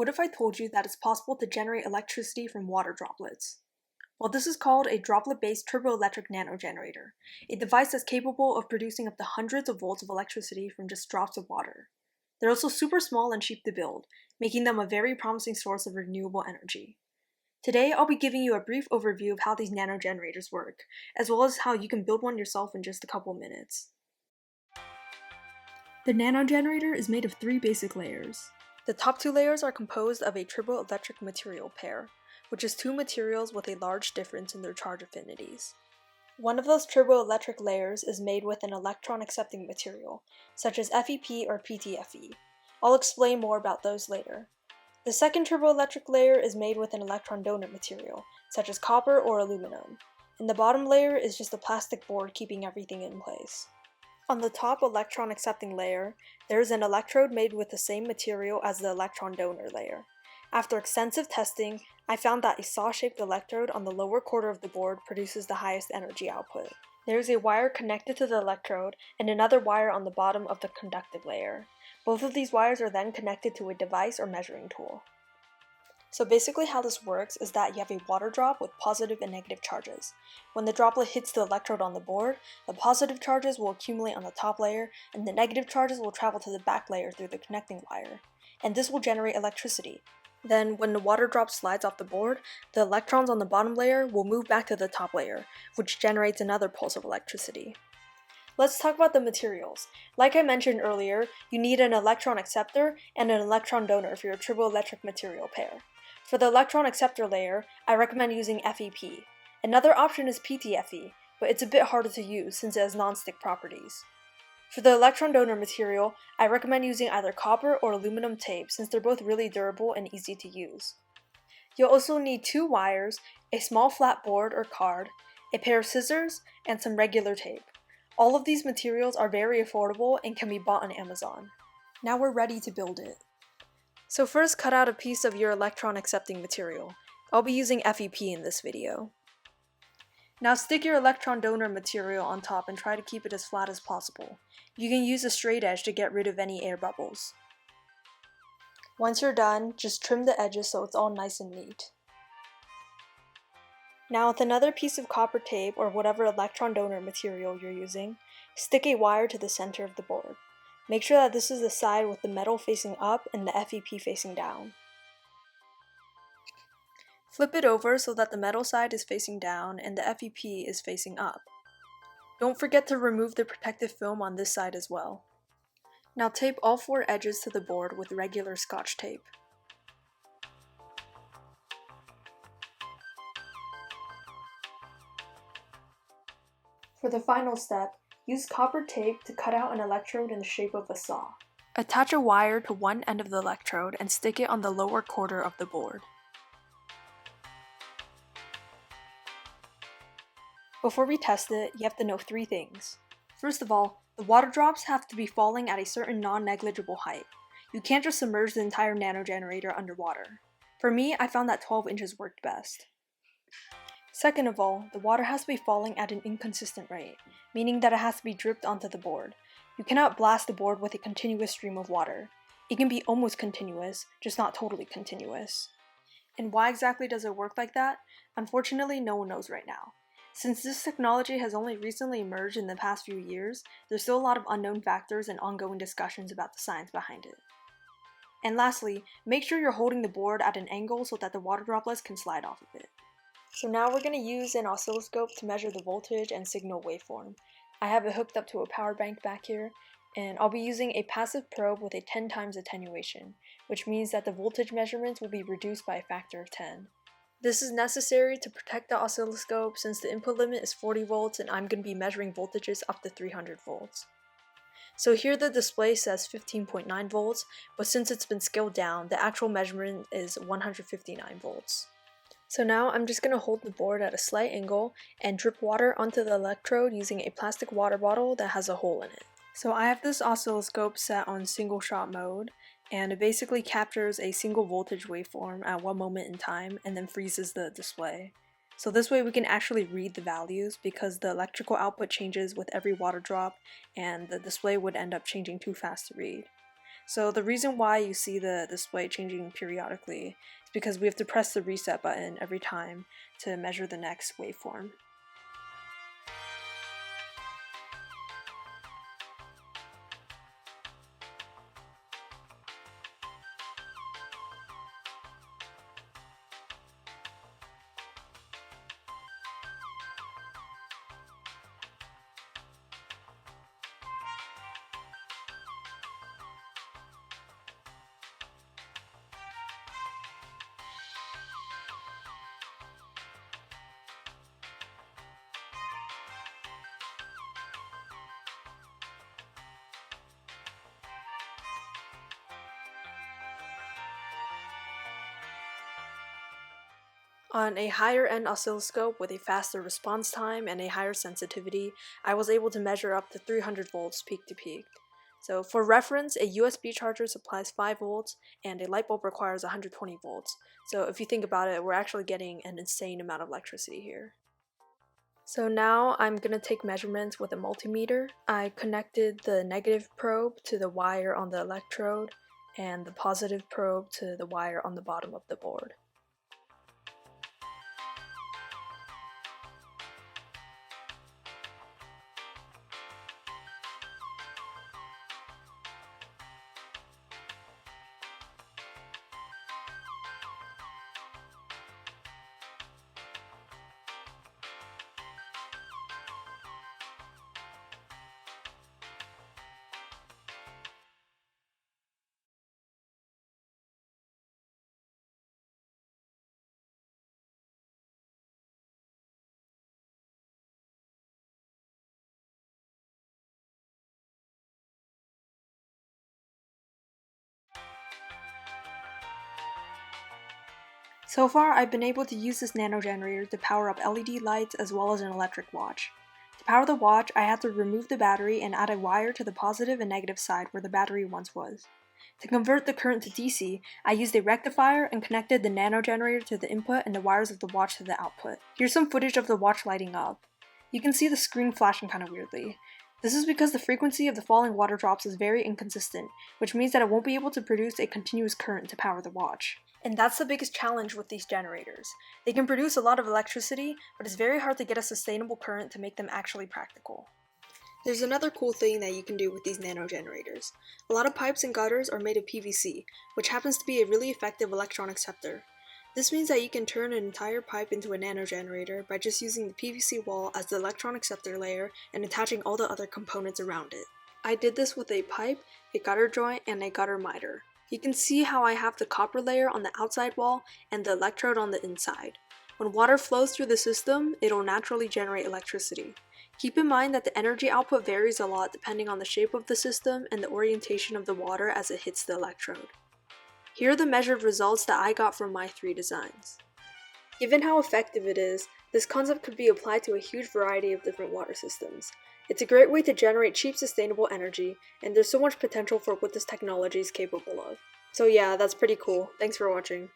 What if I told you that it's possible to generate electricity from water droplets? Well, this is called a droplet-based triboelectric nanogenerator, a device that's capable of producing up to hundreds of volts of electricity from just drops of water. They're also super small and cheap to build, making them a very promising source of renewable energy. Today, I'll be giving you a brief overview of how these nanogenerators work, as well as how you can build one yourself in just a couple minutes. The nanogenerator is made of three basic layers. The top two layers are composed of a triboelectric material pair, which is two materials with a large difference in their charge affinities. One of those triboelectric layers is made with an electron-accepting material, such as FeP or PTFE. I'll explain more about those later. The second triboelectric layer is made with an electron donor material, such as copper or aluminum, and the bottom layer is just a plastic board keeping everything in place. On the top electron-accepting layer, there is an electrode made with the same material as the electron donor layer. After extensive testing, I found that a saw-shaped electrode on the lower quarter of the board produces the highest energy output. There is a wire connected to the electrode and another wire on the bottom of the conductive layer. Both of these wires are then connected to a device or measuring tool. So basically how this works is that you have a water drop with positive and negative charges. When the droplet hits the electrode on the board, the positive charges will accumulate on the top layer, and the negative charges will travel to the back layer through the connecting wire. And this will generate electricity. Then, when the water drop slides off the board, the electrons on the bottom layer will move back to the top layer, which generates another pulse of electricity. Let's talk about the materials. Like I mentioned earlier, you need an electron acceptor and an electron donor for your triboelectric material pair. For the electron acceptor layer, I recommend using FeP. Another option is PTFE, but it's a bit harder to use since it has non-stick properties. For the electron donor material, I recommend using either copper or aluminum tape since they're both really durable and easy to use. You'll also need two wires, a small flat board or card, a pair of scissors, and some regular tape. All of these materials are very affordable and can be bought on Amazon. Now we're ready to build it. So first, cut out a piece of your electron accepting material. I'll be using FeP in this video. Now stick your electron donor material on top and try to keep it as flat as possible. You can use a straight edge to get rid of any air bubbles. Once you're done, just trim the edges so it's all nice and neat. Now with another piece of copper tape or whatever electron donor material you're using, stick a wire to the center of the board. Make sure that this is the side with the metal facing up and the FeP facing down. Flip it over so that the metal side is facing down and the FeP is facing up. Don't forget to remove the protective film on this side as well. Now tape all four edges to the board with regular Scotch tape. For the final step, use copper tape to cut out an electrode in the shape of a saw. Attach a wire to one end of the electrode and stick it on the lower quarter of the board. Before we test it, you have to know three things. First of all, the water drops have to be falling at a certain non-negligible height. You can't just submerge the entire nanogenerator underwater. For me, I found that 12 inches worked best. Second of all, the water has to be falling at an inconsistent rate, meaning that it has to be dripped onto the board. You cannot blast the board with a continuous stream of water. It can be almost continuous, just not totally continuous. And why exactly does it work like that? Unfortunately, no one knows right now. Since this technology has only recently emerged in the past few years, there's still a lot of unknown factors and ongoing discussions about the science behind it. And lastly, make sure you're holding the board at an angle so that the water droplets can slide off of it. So now we're going to use an oscilloscope to measure the voltage and signal waveform. I have it hooked up to a power bank back here, and I'll be using a passive probe with a 10 times attenuation, which means that the voltage measurements will be reduced by a factor of 10. This is necessary to protect the oscilloscope since the input limit is 40 volts and I'm going to be measuring voltages up to 300 volts. So here the display says 15.9 volts, but since it's been scaled down, the actual measurement is 159 volts. So now I'm just going to hold the board at a slight angle and drip water onto the electrode using a plastic water bottle that has a hole in it. So I have this oscilloscope set on single shot mode, and it basically captures a single voltage waveform at one moment in time and then freezes the display. So this way we can actually read the values because the electrical output changes with every water drop and the display would end up changing too fast to read. So the reason why you see the display changing periodically is because we have to press the reset button every time to measure the next waveform. On a higher end oscilloscope with a faster response time and a higher sensitivity, I was able to measure up to 300 volts peak to peak. So for reference, a USB charger supplies 5 volts and a light bulb requires 120 volts. So if you think about it, we're actually getting an insane amount of electricity here. So now I'm going to take measurements with a multimeter. I connected the negative probe to the wire on the electrode and the positive probe to the wire on the bottom of the board. So far, I've been able to use this nanogenerator to power up LED lights as well as an electric watch. To power the watch, I had to remove the battery and add a wire to the positive and negative side where the battery once was. To convert the current to DC, I used a rectifier and connected the nanogenerator to the input and the wires of the watch to the output. Here's some footage of the watch lighting up. You can see the screen flashing kind of weirdly. This is because the frequency of the falling water drops is very inconsistent, which means that it won't be able to produce a continuous current to power the watch. And that's the biggest challenge with these generators. They can produce a lot of electricity, but it's very hard to get a sustainable current to make them actually practical. There's another cool thing that you can do with these nanogenerators. A lot of pipes and gutters are made of PVC, which happens to be a really effective electron acceptor. This means that you can turn an entire pipe into a nanogenerator by just using the PVC wall as the electron acceptor layer and attaching all the other components around it. I did this with a pipe, a gutter joint, and a gutter miter. You can see how I have the copper layer on the outside wall and the electrode on the inside. When water flows through the system, it'll naturally generate electricity. Keep in mind that the energy output varies a lot depending on the shape of the system and the orientation of the water as it hits the electrode. Here are the measured results that I got from my 3 designs. Given how effective it is, this concept could be applied to a huge variety of different water systems. It's a great way to generate cheap, sustainable energy, and there's so much potential for what this technology is capable of. So yeah, that's pretty cool. Thanks for watching.